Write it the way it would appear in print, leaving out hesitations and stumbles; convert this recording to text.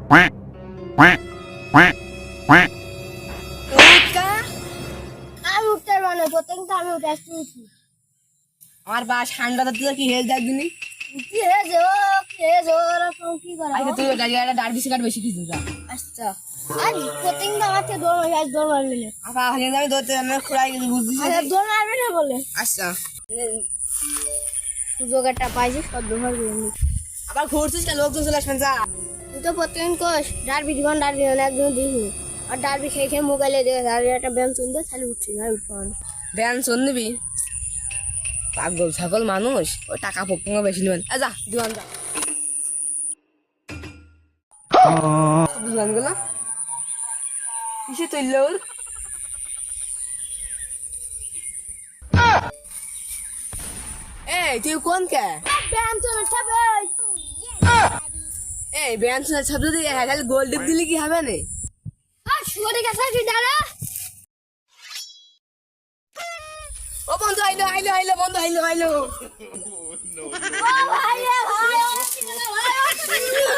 quack, quack, quack, quack. আমি উঠতে পারবো না, প্রত্যেকটা আমি উঠে আসতে উঠি। আমার বা ঠান্ডাটা তুই কি হেজ দেখবি কি হয়েছে ও, কি হয়েছে ওরকম কি করা? আচ্ছা তুই একটা ডার্বি সিগারেট বেশি কিছু যা আচ্ছা, আর প্রত্যেকটা আমাকে দৌড় মারবে, আজ দৌড় মারবি না। আপা হারিয়ে যাবে ধরতে আমি খুঁড়াই গেছি বুঝছিস আচ্ছা, দৌড় মারবি না বলে আচ্ছা সুযোগ একটা পাইছিস, সব ব্যবহার করে নি। আবার ঘুরছিস কেন লোকজন চলে আসবেন যা তুই তো প্রত্যেকদিন কোষ ডারবি জীবন ডারবি মানে একদিন দিস আর ডারবি খেয়ে খেয়ে মোবাইলে দেখে আর একটা ব্যায়াম শুনতে তাহলে উঠছি না উঠবো না। ব্যান শোন নিবি পাগল ছাগল মানুষ ও টাকা পক্কা বেশি নেবেন যা দিওয়ান যা দিওয়ান গুলো কিসে তুলল ওর এই তুই কোন কে ব্যায়াম চলে যাবে। এই ব্যান শোনার শব্দ দিয়ে খালি গোল ডিপ দিলে কি হবে না আর শুয়ারে গেছে কি দাঁড়া। ও বন্ধু আইলো আইলো আইলো বন্ধু আইলো আইলো ও ভাই রে ভাই, ও কি বলে ভাই, ও কি বলে?